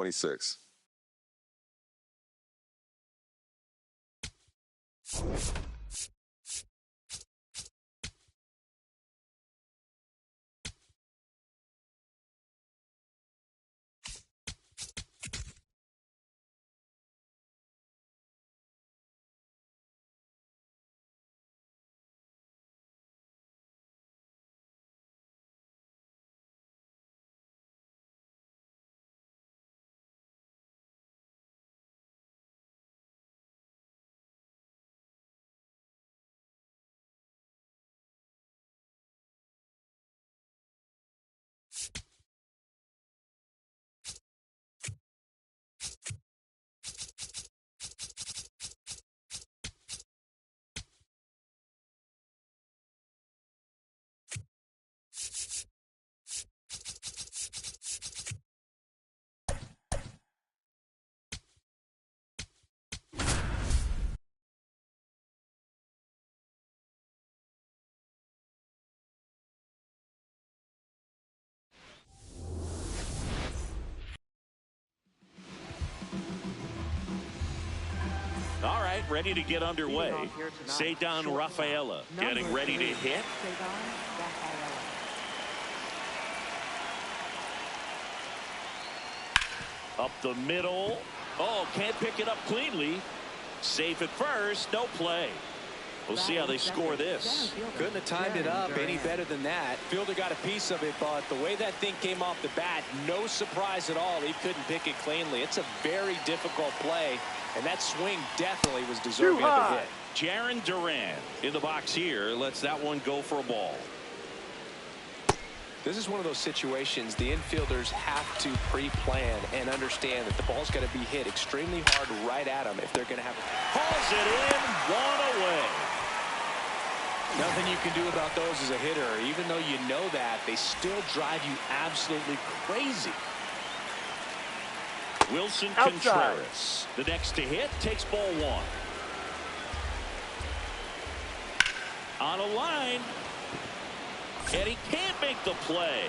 26. All right, ready to get underway. Cedon Rafaela getting ready to hit. Up the middle. Oh, can't pick it up cleanly. Safe at first, no play. We'll see how they score this. Couldn't have timed it up any better than that. Fielder got a piece of it, but the way that thing came off the bat, no surprise at all. He couldn't pick it cleanly. It's a very difficult play, and that swing definitely was deserving of a hit. Jarren Duran in the box here lets that one go for a ball. This is one of those situations the infielders have to pre-plan and understand that the ball's got to be hit extremely hard right at them if they're going to have it. Hauls it in, one away. Nothing you can do about those as a hitter. Even though you know that, they still drive you absolutely crazy. Wilson Contreras, the next to hit, takes ball one. On a line. And he can't make the play.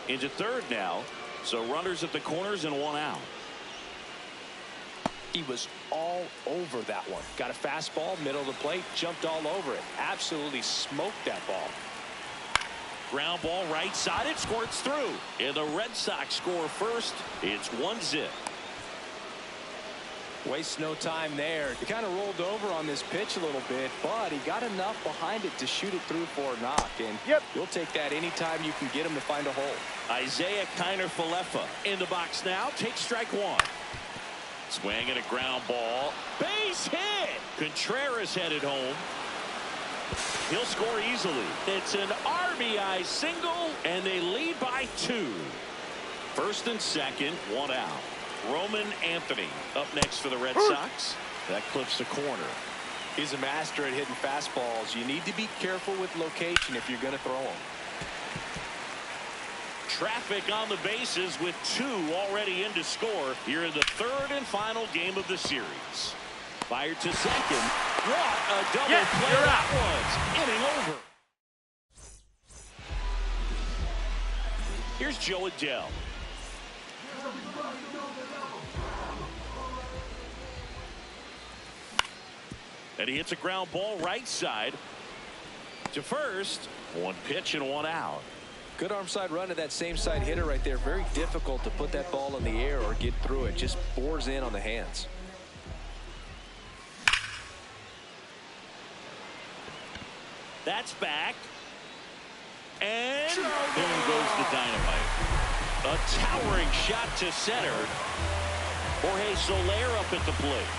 Into third now. So runners at the corners and one out. He was all over that one. Got a fastball, middle of the plate, jumped all over it. Absolutely smoked that ball. Ground ball right side. It squirts through. And the Red Sox score first. It's 1-0. Wastes no time there. He kind of rolled over on this pitch a little bit, but he got enough behind it to shoot it through for a knock. And you'll take that anytime you can get him to find a hole. Isaiah Kiner-Falefa in the box now. Takes strike one. Swing and a ground ball. Base hit. Contreras headed home. He'll score easily. It's an RBI single, and they lead by 2. First and second, one out. Roman Anthony up next for the Red Sox. That clips the corner. He's a master at hitting fastballs. You need to be careful with location if you're going to throw them. Traffic on the bases with 2 already in to score here in the third and final game of the series. Fired to second. What a double play that was. Inning over. Here's Joe Adell. And he hits a ground ball right side to first. One pitch and one out. Good arm side run to that same side hitter right there. Very difficult to put that ball in the air or get through it. Just bores in on the hands. That's back. And boom goes the dynamite. A towering shot to center. Jorge Soler up at the plate.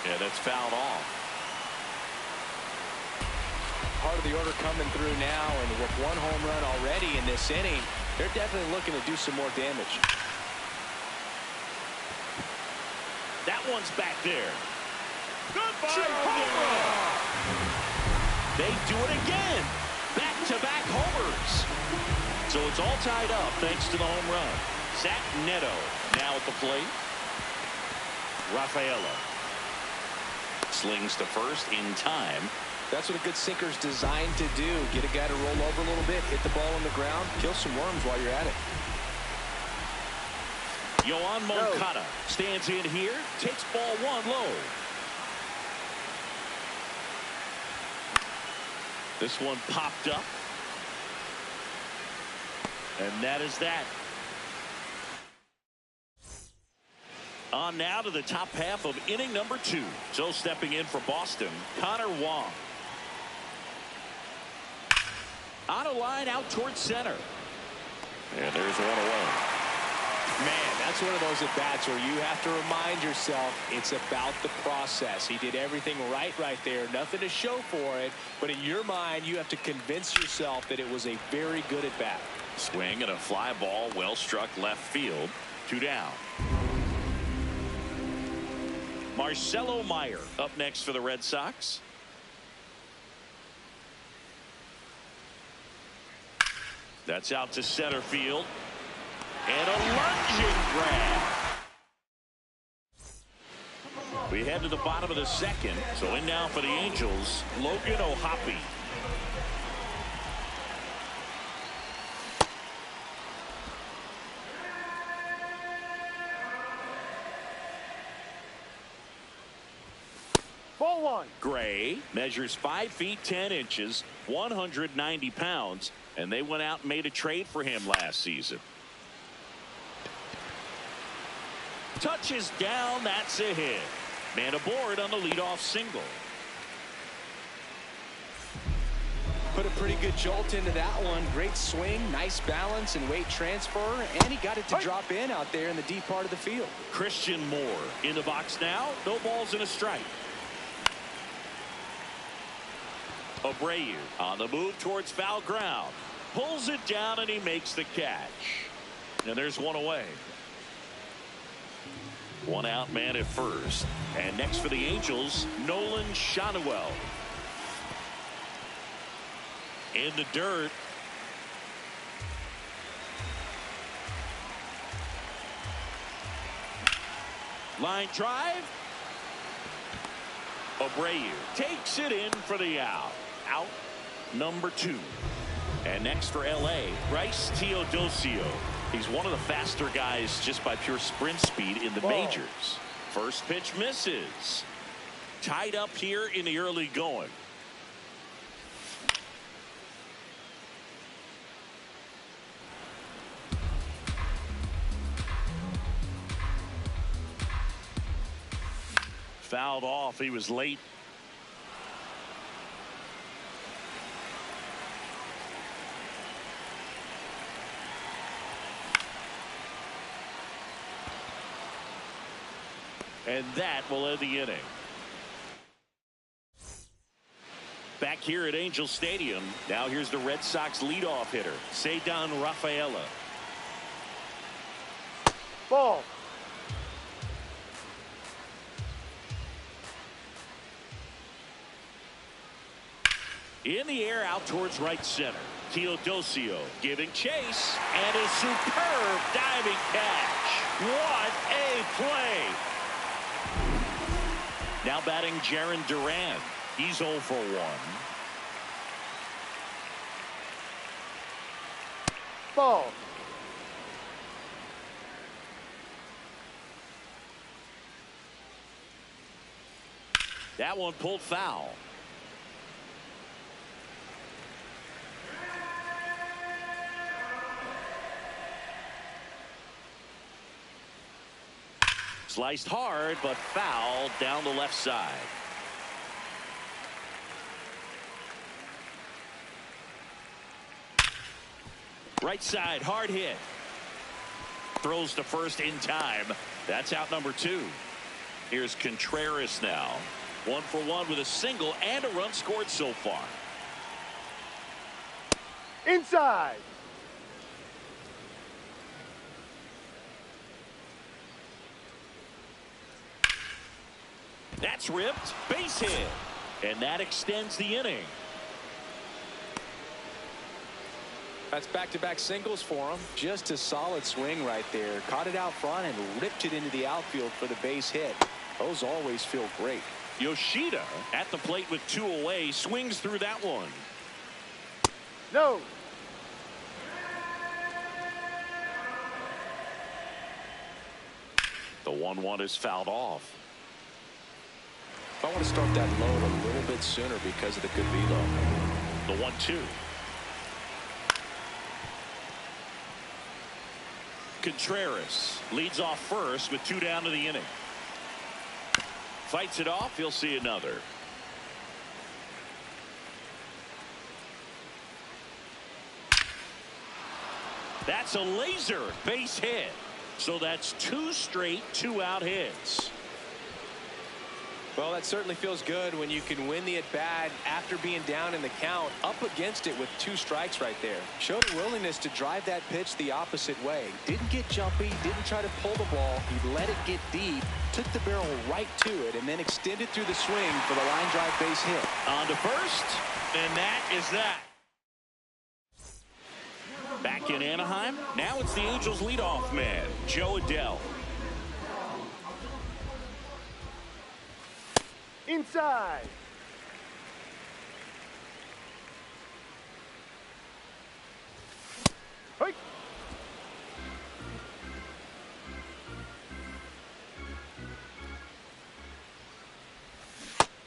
Yeah, that's fouled off. Part of the order coming through now, and with 1 home run already in this inning, they're definitely looking to do some more damage. That one's back there. Goodbye, home run. They do it again. Back-to-back homers. So it's all tied up thanks to the home run. Zach Neto now at the plate. Rafaela slings to first in time. That's what a good sinker's designed to do. Get a guy to roll over a little bit, hit the ball on the ground, kill some worms while you're at it. Yohan Moncada stands in here, takes ball one low. This one popped up. And that is that. On now to the top half of inning number 2. So stepping in for Boston, Connor Wong. On a line out towards center. And there's one away. Man, that's one of those at-bats where you have to remind yourself it's about the process. He did everything right there. Nothing to show for it. But in your mind, you have to convince yourself that it was a very good at-bat. Swing and a fly ball well struck left field. 2 down. Marcelo Meyer up next for the Red Sox. That's out to center field. And a lunging grab. We head to the bottom of the second. So in now for the Angels, Logan O'Hoppe. Ball one. Gray measures 5 feet 10 inches, 190 pounds, and they went out and made a trade for him last season. Touches down, that's a hit. Man aboard on the leadoff single. Put a pretty good jolt into that one. Great swing, nice balance and weight transfer, and he got it to drop in out there in the deep part of the field. Christian Moore in the box now. No balls and a strike. Abreu on the move towards foul ground. Pulls it down and he makes the catch. And there's one away. One out man at first. And next for the Angels, Nolan Schanuel. In the dirt. Line drive. Abreu takes it in for the out. Out number 2. And next for LA, Bryce Teodosio. He's one of the faster guys just by pure sprint speed in the majors. First pitch misses. Tied up here in the early going. Fouled off. He was late. And that will end the inning. Back here at Angel Stadium. Now here's the Red Sox leadoff hitter, Ceddanne Rafaela. Ball. In the air out towards right center. Teodosio giving chase and a superb diving catch. What a play. Now batting Jarren Duran. He's 0 for 1. Ball. That one pulled foul. Sliced hard, but fouled down the left side. Right side, hard hit. Throws to first in time. That's out number 2. Here's Contreras now. 1 for 1 with a single and a run scored so far. Inside. That's ripped. Base hit. And that extends the inning. That's back-to-back singles for him. Just a solid swing right there. Caught it out front and ripped it into the outfield for the base hit. Those always feel great. Yoshida at the plate with 2 away, swings through that one. No. The 1-1 is fouled off. I want to start that load a little bit sooner because of the good velo. The 1-2. Contreras leads off first with 2 down to the inning. Fights it off. He'll see another. That's a laser base hit. So that's 2 straight 2-out hits. Well, that certainly feels good when you can win the at-bat after being down in the count, up against it with 2 strikes right there. Showed a willingness to drive that pitch the opposite way. Didn't get jumpy, didn't try to pull the ball. He let it get deep, took the barrel right to it, and then extended through the swing for the line drive base hit. On to first, and that is that. Back in Anaheim, now it's the Angels leadoff man, Joe Adell. Inside. Hey.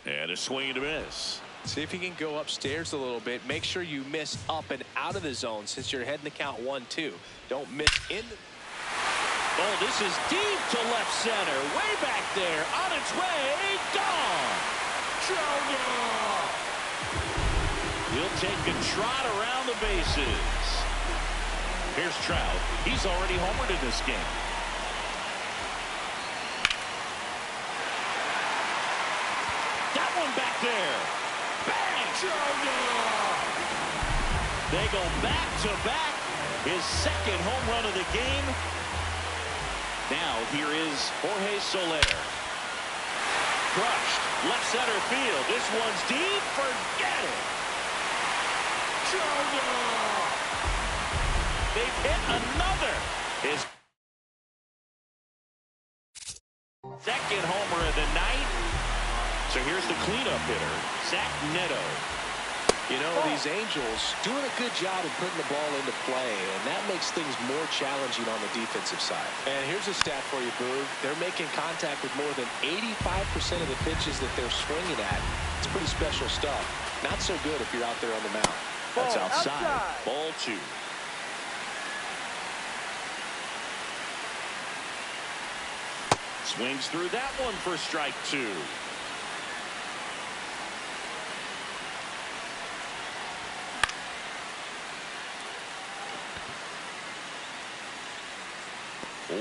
And a swing and a miss. See if you can go upstairs a little bit. Make sure you miss up and out of the zone since you're heading the count 1-2. Don't miss in the... Oh, this is deep to left center. Way back there. On its way. Gone. Trout. He'll take a trot around the bases. Here's Trout. He's already homered in this game. That one back there. Bang. Trout. They go back to back. His 2nd home run of the game. Now here is Jorge Soler. Crushed. Left center field. This one's deep. Forget it. They've hit another. His 2nd homer of the night. So here's the cleanup hitter, Zach Neto. You know, these Angels doing a good job of putting the ball into play, and that makes things more challenging on the defensive side. And here's a stat for you, Boog. They're making contact with more than 85% of the pitches that they're swinging at. It's pretty special stuff. Not so good if you're out there on the mound. That's outside. Ball 2. Swings through that one for strike 2.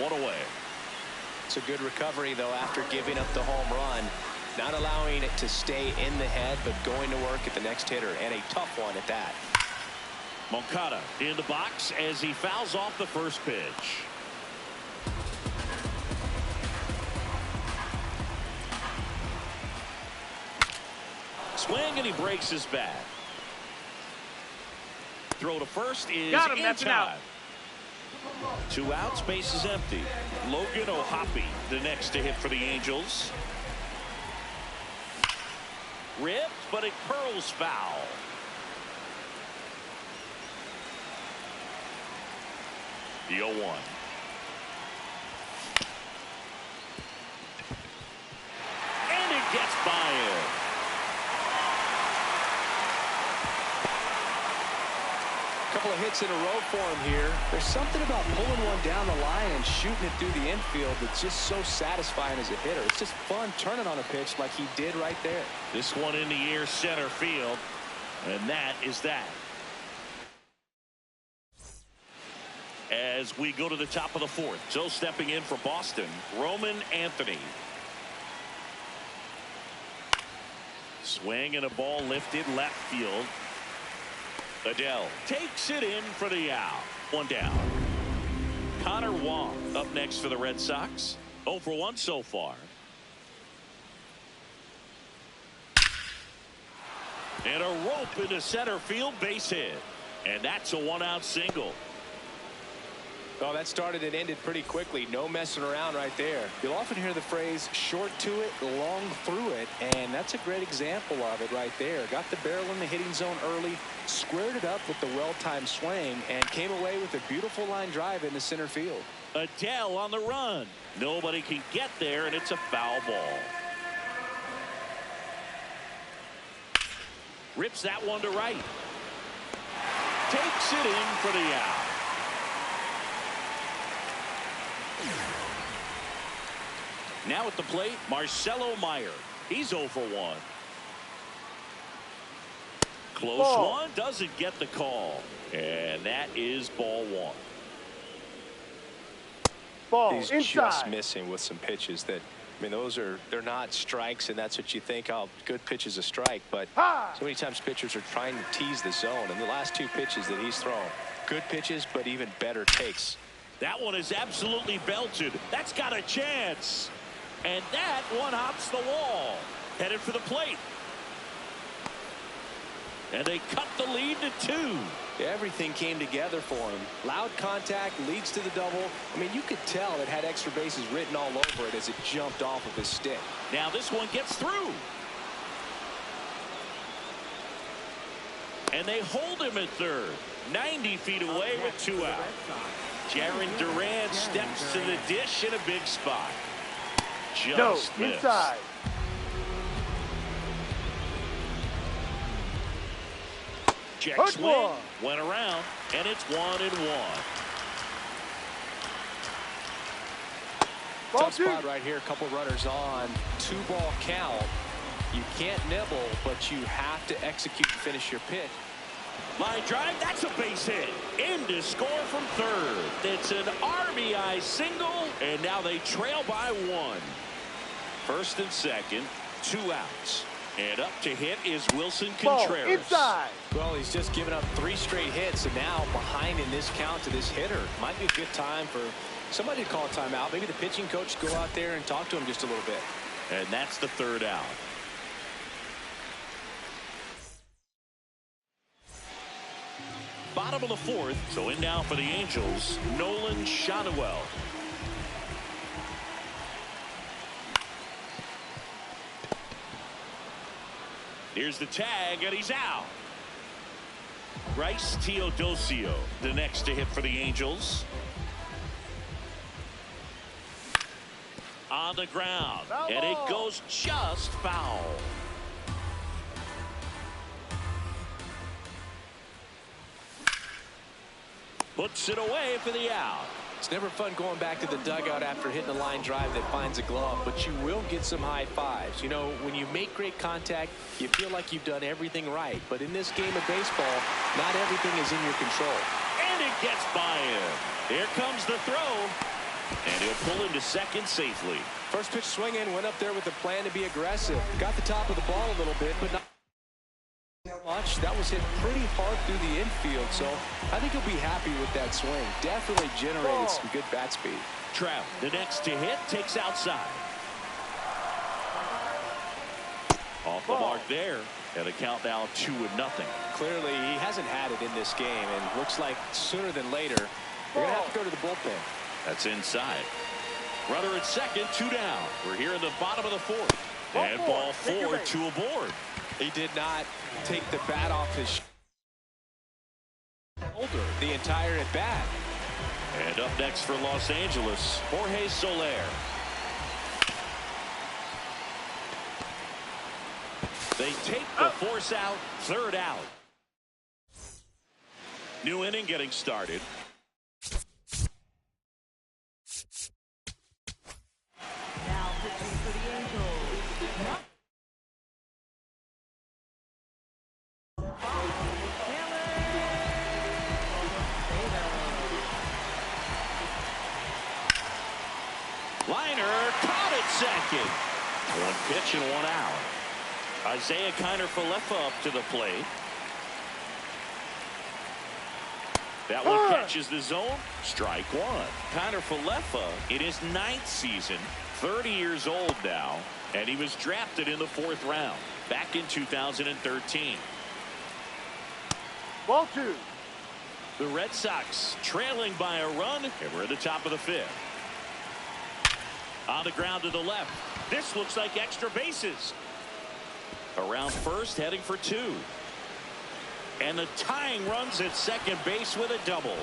One away. It's a good recovery, though, after giving up the home run. Not allowing it to stay in the head, but going to work at the next hitter, and a tough one at that. Moncada in the box as he fouls off the first pitch. Swing, and he breaks his bat. Throw to first is Got him, in that's an time. out. 2 outs, base is empty. Logan O'Hoppe, the next to hit for the Angels. Ripped, but it curls foul. The 0-1. And it gets by him. Couple of hits in a row for him here. There's something about pulling one down the line and shooting it through the infield that's just so satisfying as a hitter. It's just fun turning on a pitch like he did right there. This one in the air, center field, and that is that. As we go to the top of the 4th, so stepping in for Boston, Roman Anthony. Swing and a ball lifted left field. Adell takes it in for the out. 1 down. Connor Wong up next for the Red Sox. 0 for 1 so far. And a rope into center field, base hit. And that's a 1-out single. Oh, that started and ended pretty quickly. No messing around right there. You'll often hear the phrase short to it, long through it, and that's a great example of it right there. Got the barrel in the hitting zone early, squared it up with the well-timed swing, and came away with a beautiful line drive into center field. Adele on the run. Nobody can get there, and it's a foul ball. Rips that one to right. Takes it in for the out. Now at the plate, Marcelo Meyer. He's 0 for 1. Close ball. one, doesn't get the call. And that is ball 1. Ball He's inside. just missing with some pitches that, I mean, they're not strikes, and that's what you think, oh, good pitch is a strike. But High. so many times pitchers are trying to tease the zone, and the last 2 pitches that he's thrown, good pitches, but even better takes. That one is absolutely belted. That's got a chance. And that one hops the wall. Headed for the plate. And they cut the lead to 2. Everything came together for him. Loud contact leads to the double. I mean, you could tell it had extra bases written all over it as it jumped off of his stick. Now this one gets through. And they hold him at third. 90 feet away with 2 out. Jaron Durant steps to the dish in a big spot. Just No, missed. inside. Check Hurt swing. one. Went around, and it's 1-1. Ball Tough 2. spot right here. A couple runners on. 2-ball count. You can't nibble, but you have to execute and finish your pitch. Line drive, that's a base hit. In to score from third. It's an RBI single, and now they trail by 1. First and second, 2 outs. And up to hit is Wilson Ball Contreras. inside. Well, he's just given up 3 straight hits, and now behind in this count to this hitter. Might be a good time for somebody to call a timeout. Maybe the pitching coach go out there and talk to him just a little bit. And that's the 3rd out. Bottom of the 4th, so in now for the Angels, Nolan Shotwell. Here's the tag, and he's out. Bryce Teodosio, the next to hit for the Angels. On the ground, Foul and it ball. goes just foul. Puts it away for the out. It's never fun going back to the dugout after hitting a line drive that finds a glove, but you will get some high fives. You know, when you make great contact, you feel like you've done everything right. But in this game of baseball, not everything is in your control. And it gets by him. Here comes the throw. And he'll pull into second safely. First pitch swinging, went up there with a plan to be aggressive. Got the top of the ball a little bit, but not much. That was hit pretty hard through the infield, so I think he'll be happy with that swing. Definitely generated some good bat speed. Trout, the next to hit, takes outside. Off the mark there. And the count now 2-0. Clearly, he hasn't had it in this game, and looks like sooner than later, they're going to have to go to the bullpen. That's inside. Runner at second, 2 down. We're here in the bottom of the 4th. And ball 4, 2 aboard. He did not take the bat off his shoulder the entire at bat. And up next for Los Angeles, Jorge Soler. They take the force out, 3rd out. New inning getting started. Now pitching for the Angels. Liner caught at second. 1 pitch and 1 out. Isaiah Kiner-Falefa up to the plate. That one catches the zone. Strike 1. Kiner-Falefa in his 9th season, 30 years old now, and he was drafted in the 4th round back in 2013. Ball 2. The Red Sox trailing by a run, and we're at the top of the fifth. On the ground to the left. This looks like extra bases. Around first, heading for two. And the tying runs at second base with a double.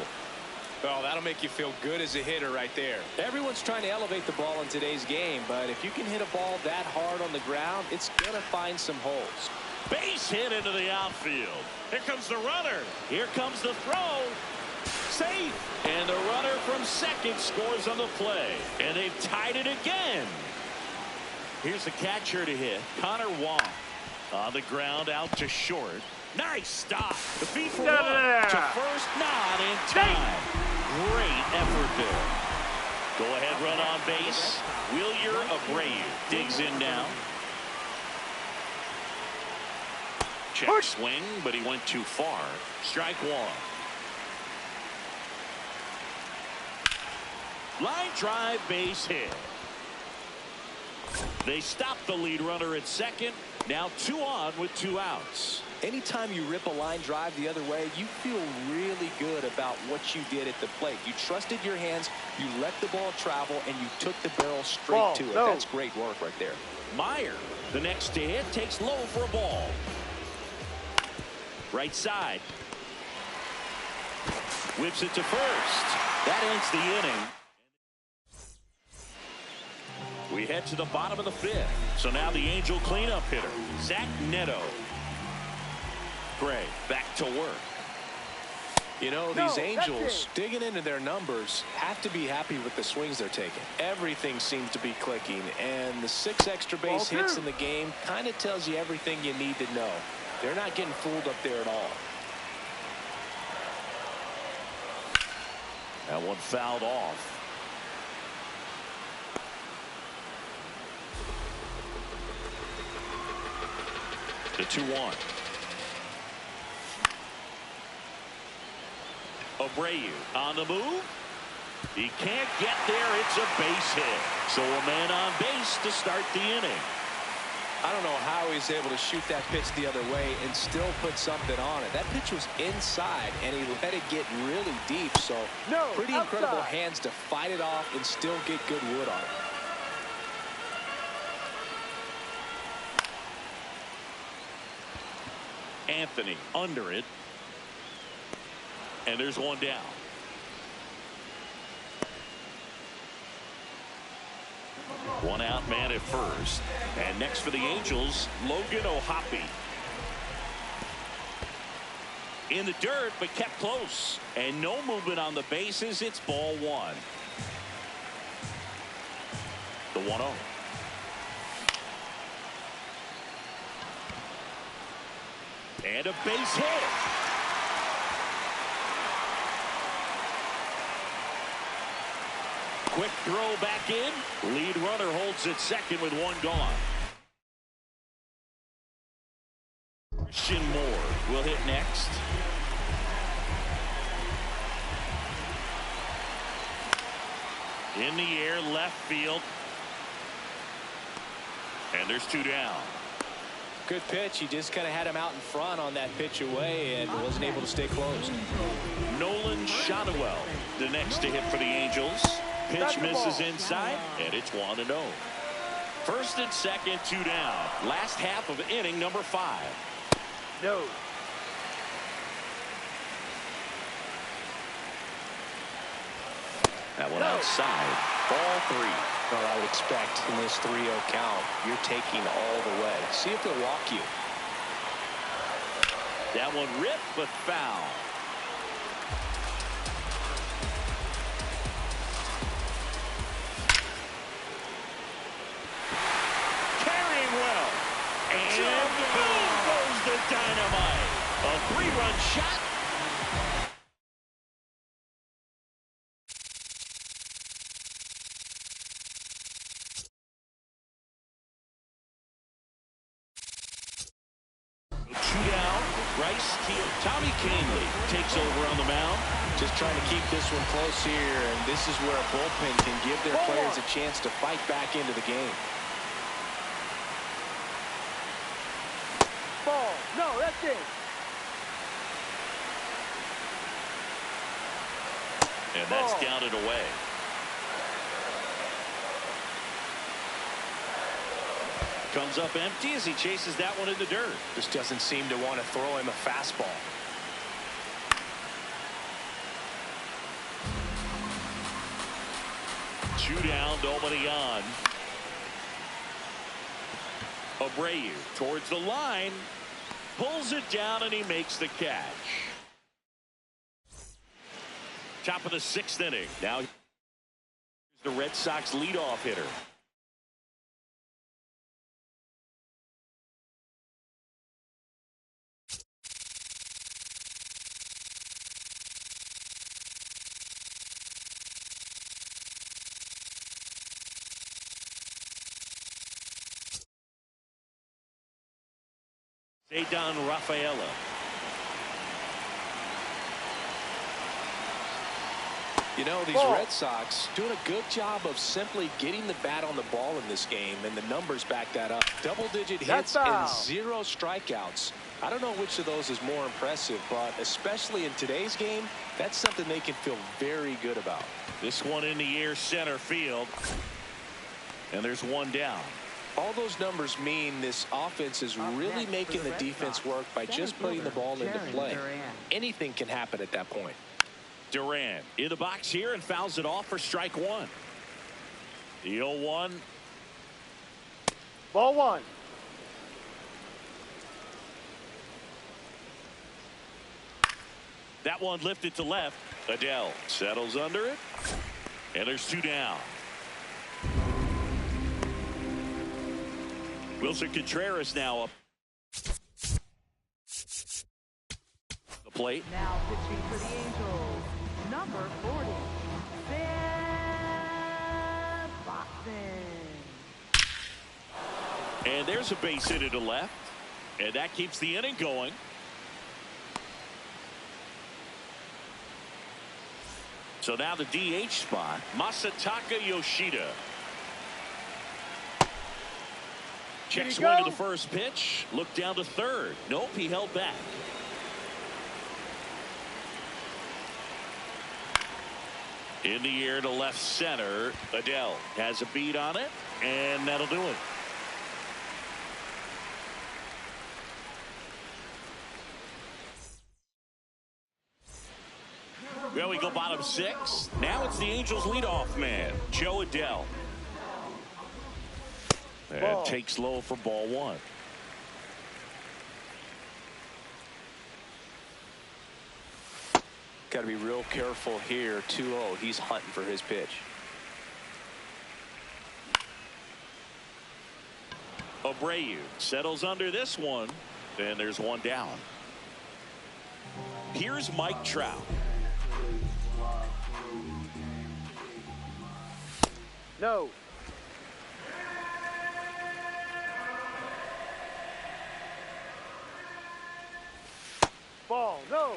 Oh, that'll make you feel good as a hitter right there. Everyone's trying to elevate the ball in today's game, but if you can hit a ball that hard on the ground, it's going to find some holes. Base hit into the outfield. Here comes the runner. Here comes the throw. Safe. And the runner from second scores on the play. And they've tied it again. Here's the catcher to hit. Connor Wong. On the ground out to short. Nice stop. The feed for one. To first, not in time. Great effort there. Go ahead run on base. Wilyer Abreu digs in now. Check swing, but he went too far. Strike one. Line drive, base hit. They stop the lead runner at second. Now 2 on with 2 outs. Anytime you rip a line drive the other way, you feel really good about what you did at the plate. You trusted your hands, you let the ball travel, and you took the barrel straight to it. That's great work right there. Meyer, the next to hit, takes low for a ball. Right side. Whips it to first. That ends the inning. We head to the bottom of the fifth. So now the Angel cleanup hitter, Zach Neto. Gray back to work. You know, these Angels digging into their numbers have to be happy with the swings they're taking. Everything seems to be clicking, and the 6 extra base hits in the game kind of tells you everything you need to know. They're not getting fooled up there at all. That one fouled off. The 2-1. Abreu on the move. He can't get there. It's a base hit. So a man on base to start the inning. I don't know how he's able to shoot that pitch the other way and still put something on it. That pitch was inside, and he let it get really deep. So pretty incredible hands to fight it off and still get good wood on it. Anthony under it. And there's one down. One out man at first. And next for the Angels, Logan O'Hoppe. In the dirt, but kept close. And no movement on the bases. It's ball one. The 1-0. And a base hit. Quick throw back in. Lead runner holds at second with one gone. Christian Moore will hit next. In the air, left field. And there's 2 down. Good pitch. He just kind of had him out in front on that pitch away and wasn't able to stay closed. Nolan Shotwell, the next to hit for the Angels. Pitch misses inside, and it's 1-0. First and second, 2 down. Last half of inning number 5. No. That one outside. Ball 3. Well, I would expect in this 3-0 count, you're taking all the way. See if they'll walk you. That one ripped, but foul. Carrying well. And boom goes the dynamite. A 3-run shot. Tommy Canley takes over on the mound. Just trying to keep this one close here, and this is where a bullpen can give their players a chance to fight back into the game. Ball. No, that's it. And that's down and away. Comes up empty as he chases that one in the dirt. Just doesn't seem to want to throw him a fastball. Two down, nobody on. Abreu towards the line. Pulls it down and he makes the catch. Top of the 6th inning. Now the Red Sox leadoff hitter. Cedar Rafaela. You know, these Red Sox doing a good job of simply getting the bat on the ball in this game, and the numbers back that up. Double-digit hits and 0 strikeouts. I don't know which of those is more impressive, but especially in today's game, that's something they can feel very good about. This one in the air, center field. And there's one down. All those numbers mean this offense is really making the defense work by just putting the ball into play. Anything can happen at that point. Duran in the box here and fouls it off for strike one. The 0-1. Ball one. That one lifted to left. Adele settles under it. And there's 2 down. Wilson Contreras now up the plate. Now pitching for the Angels, number 40, Sam Boston. And there's a base hit to left. And that keeps the inning going. So now the DH spot, Masataka Yoshida. Check swing to the first pitch. Look down to third. Nope, he held back. In the air to left center. Adele has a beat on it, and that'll do it. Well, we go bottom 6. Now it's the Angels leadoff man, Joe Adele. And takes low for ball 1. Got to be real careful here. 2-0. He's hunting for his pitch. Abreu settles under this one. And there's one down. Here's Mike Trout. No. Ball, no.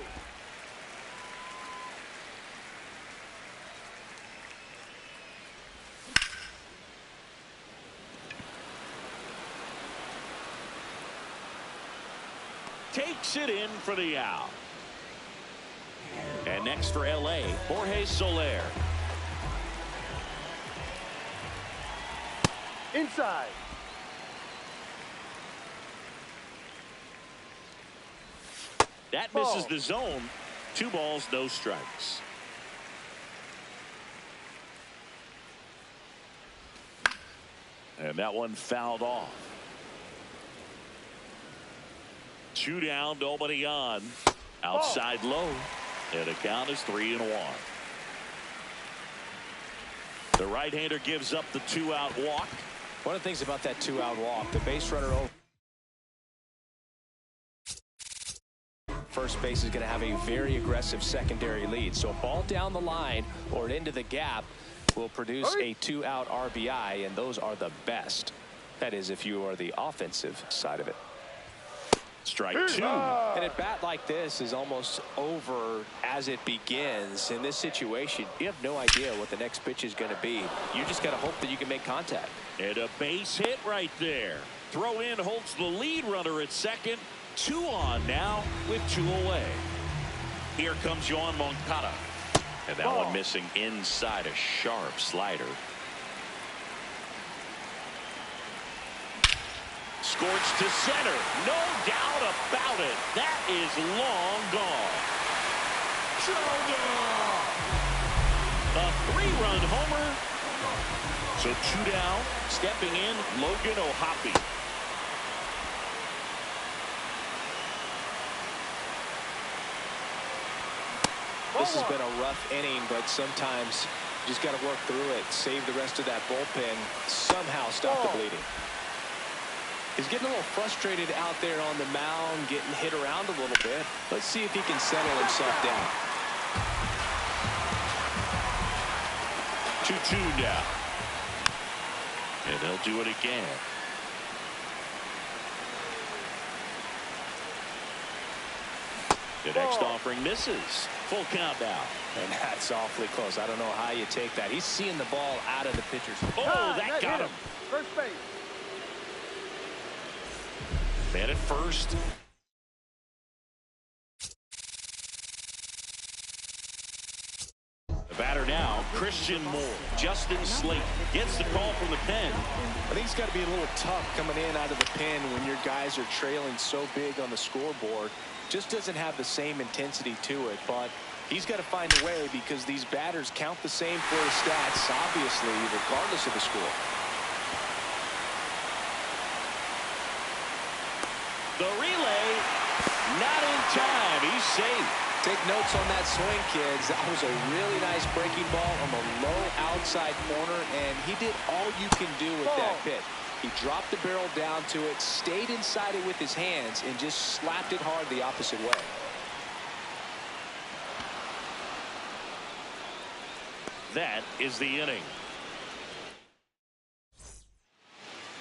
Takes it in for the out. And next for LA, Jorge Soler. Inside. That misses the zone. 2 balls, no strikes. And that one fouled off. 2 down, nobody on. Outside low. And the count is 3-1. The right-hander gives up the 2-out walk. One of the things about that 2-out walk, the base runner over first base is going to have a very aggressive secondary lead. So a ball down the line or into the gap will produce a 2-out RBI, and those are the best. That is, if you are the offensive side of it. Strike 2. And a bat like this is almost over as it begins. In this situation, you have no idea what the next pitch is going to be. You just got to hope that you can make contact. And a base hit right there. Throw in holds the lead runner at second. 2 on now with 2 away. Here comes Yoan Moncada. And that one missing inside a sharp slider. Scorched to center. No doubt about it. That is long gone. A 3-run homer. So 2 down. Stepping in, Logan O'Hoppe. This has been a rough inning, but sometimes you just got to work through it, save the rest of that bullpen, somehow stop the bleeding. He's getting a little frustrated out there on the mound, getting hit around a little bit. Let's see if he can settle himself down. 2-2 now. And they'll do it again. The next offering misses. Full count now. And that's awfully close. I don't know how you take that. He's seeing the ball out of the pitcher's. Oh, that got him. First base. Man at first. The batter now, Christian Moore. Justin Slate gets the call from the pen. I think it's got to be a little tough coming in out of the pen when your guys are trailing so big on the scoreboard. Just doesn't have the same intensity to it, but he's got to find a way because these batters count the same for his stats, obviously, regardless of the score. The relay, not in time. He's safe. Take notes on that swing, kids. That was a really nice breaking ball on the low outside corner, and he did all you can do with that pitch. He dropped the barrel down to it, stayed inside it with his hands, and just slapped it hard the opposite way. That is the inning.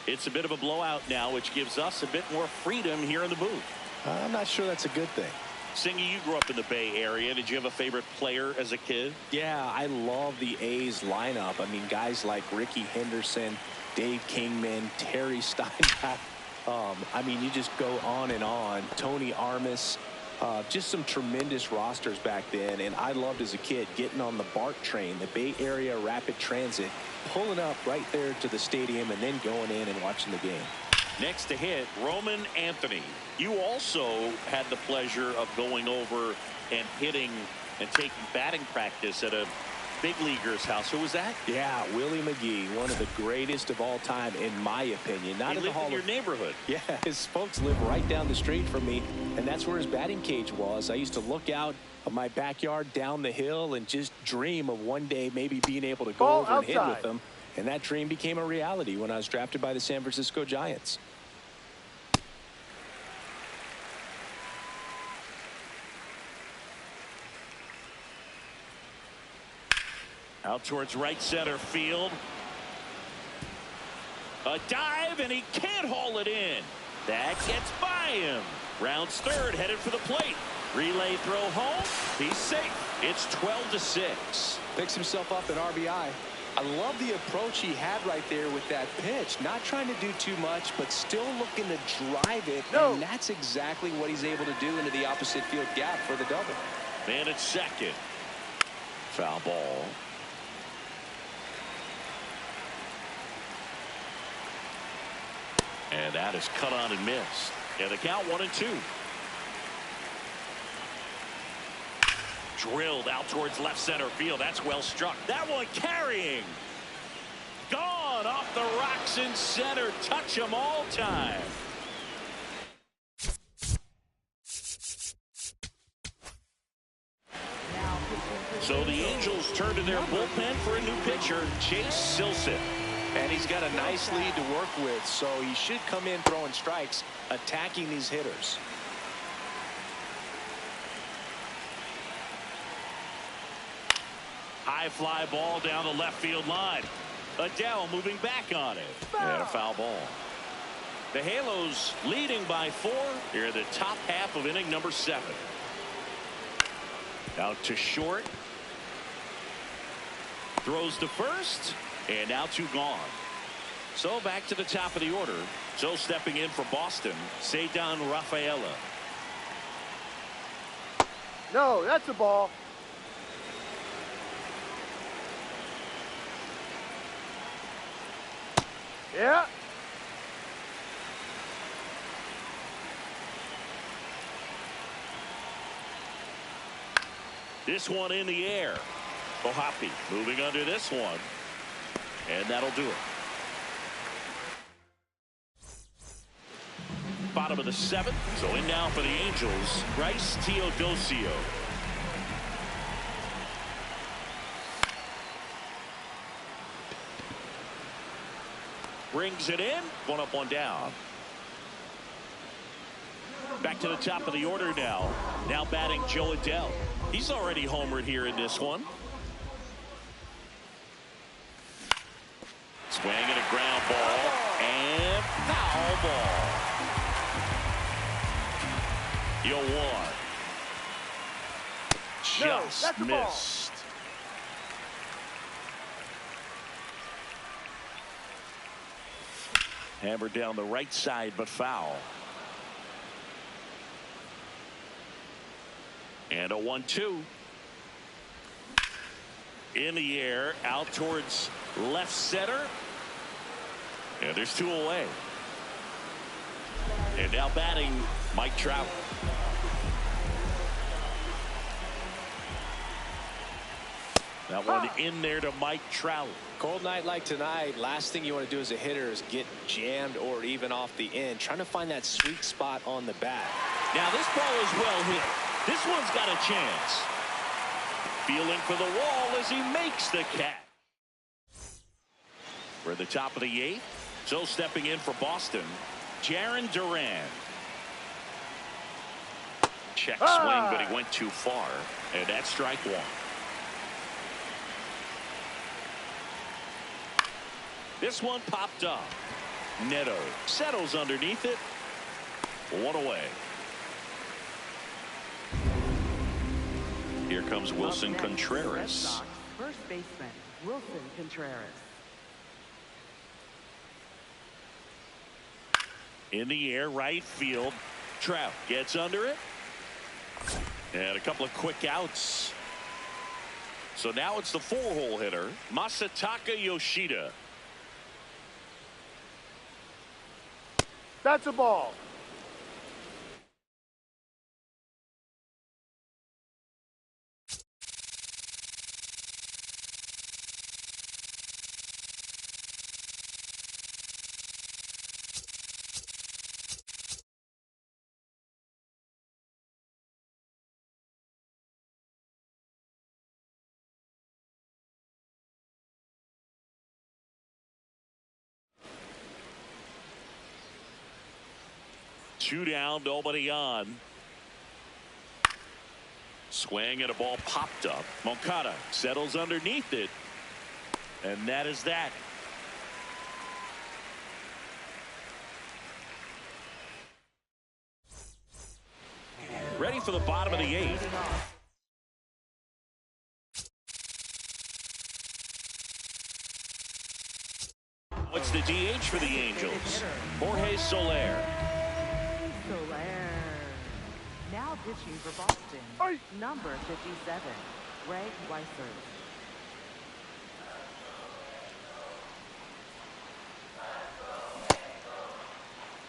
It's a bit of a blowout now, which gives us a bit more freedom here in the booth. I'm not sure that's a good thing. Singy, you grew up in the Bay Area. Did you have a favorite player as a kid? Yeah, I love the A's lineup. I mean, guys like Ricky Henderson, Dave Kingman, Terry Steinbach. I mean, you just go on and on. Tony Armas. Just some tremendous rosters back then, and I loved as a kid getting on the BART train, the Bay Area Rapid Transit, pulling up right there to the stadium and then going in and watching the game. Next to hit, Roman Anthony. You also had the pleasure of going over and hitting and taking batting practice at a big leaguer's house. Who was that? Yeah, Willie McGee, one of the greatest of all time, in my opinion. Not in the Hall of your neighborhood. Yeah, his folks live right down the street from me, and that's where his batting cage was. I used to look out of my backyard down the hill and just dream of one day maybe being able to go over and hit with them. And that dream became a reality when I was drafted by the San Francisco Giants. Out towards right center field. A dive, and he can't haul it in. That gets by him. Rounds third, headed for the plate. Relay throw home. He's safe. It's 12-6. Picks himself up an RBI. I love the approach he had right there with that pitch. Not trying to do too much, but still looking to drive it. No. And that's exactly what he's able to do into the opposite field gap for the double. Man at second. Foul ball. And that is cut on and missed. And the count 1-2. Drilled out towards left center field. That's well struck. That one carrying. Gone off the rocks in center. Touch 'em all time. So the Angels turn to their bullpen for a new pitcher, Chase Silseth. And he's got a nice lead to work with, so he should come in throwing strikes, attacking these hitters. High fly ball down the left field line. Adele moving back on it. And a foul ball. The Halos leading by 4 here in the top half of inning number 7. Out to short. Throws to first. And now 2 gone. So back to the top of the order. So stepping in for Boston, Ceddanne Rafaela. No, that's a ball. Yeah. This one in the air. Ohapi moving under this one. And that'll do it. Bottom of the seventh. So in now for the Angels, Bryce Teodosio. Brings it in. One up, one down. Back to the top of the order now. Now batting Joe Adell. He's already homered here in this one. Swing and a ground ball. And foul ball. You'll one. Just missed. Hammered down the right side, but foul. And a 1-2. In the air, out towards left center. And there's two away. And now batting Mike Trout. That one in there to Mike Trout. Cold night like tonight, last thing you want to do as a hitter is get jammed or even off the end. Trying to find that sweet spot on the bat. Now this ball is well hit. This one's got a chance. Feeling for the wall as he makes the catch. We're at the top of the eighth. So stepping in for Boston, Jarren Duran. Check swing, but he went too far. And that's strike one. This one popped up. Neto settles underneath it. One away. Here comes Wilson Contreras. First baseman Wilson Contreras. In the air, right field. Trout gets under it. And a couple of quick outs. So now it's the four-hole hitter, Masataka Yoshida. That's a ball. Two down, nobody on. Swing and a ball popped up. Moncada settles underneath it. And that is that. Ready for the bottom of the eighth. What's the DH for the Angels? Jorge Soler. Now pitching for Boston, number 57, Greg Weissert.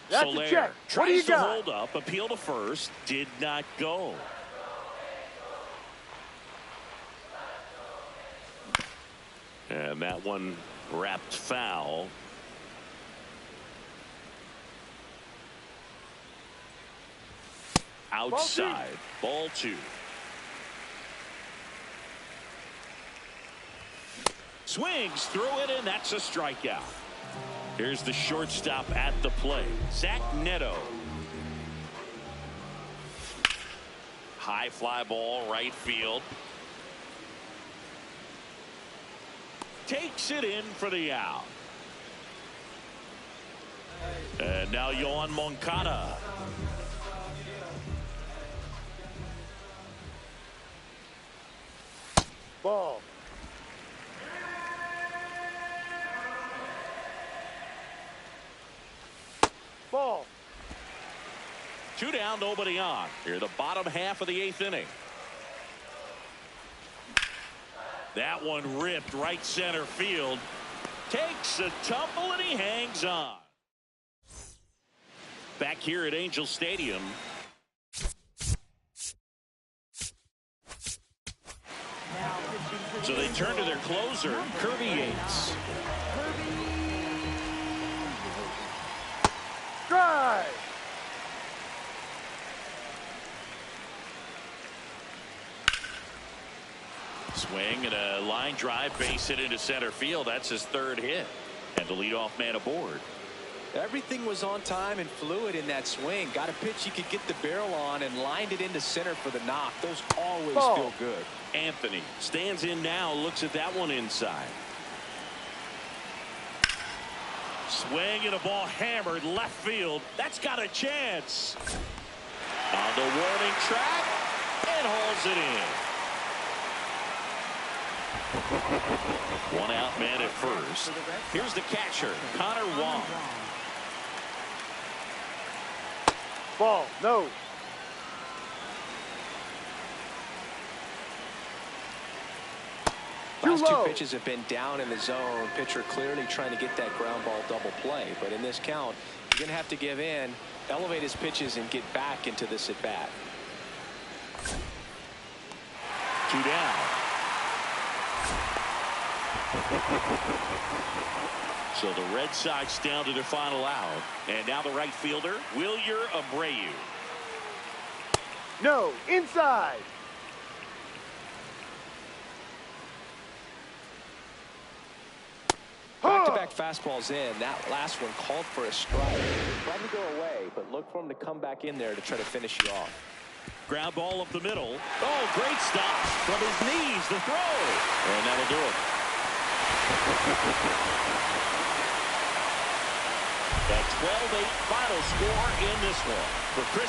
That's Soler a check. What do you tries to got? hold up, appeal to first, did not go. And that one wrapped foul. Outside, ball two. Swings through it, and that's a strikeout. Here's the shortstop at the plate, Zach Neto. High fly ball, right field. Takes it in for the out. And now Yohan Moncada. Ball. Ball. Two down, nobody on. Here, the bottom half of the eighth inning. That one ripped right center field. takes a tumble and he hangs on. Back here at Angel Stadium. Now pitching for So the they turn to their Angels, closer, number Kirby 49, Yates. Kirby. Drive. Swing and a line drive, base hit into center field. That's his third hit. And the leadoff man aboard. Everything was on time and fluid in that swing. Got a pitch he could get the barrel on and lined it into center for the knock. Those always Ball. feel good. Anthony stands in now, looks at that one inside. Swing and a ball hammered left field. That's got a chance. On the warning track and hauls it in. One out man at first. Here's the catcher, Connor Wong. Ball. No. Last two low. pitches have been down in the zone. Pitcher clearly trying to get that ground ball double play. But in this count, you're going to have to give in, elevate his pitches, and get back into this at bat. 2 down. So the Red Sox down to their final out. And now the right fielder, Wilyer Abreu. No. Inside. Back-to-back fastballs in. That last one called for a strike. Tried to go away, but look for him to come back in there to try to finish you off. Ground ball up the middle. Oh, great stop from his knees. The throw. And that'll do it. A 12-8 final score in this one. For Chris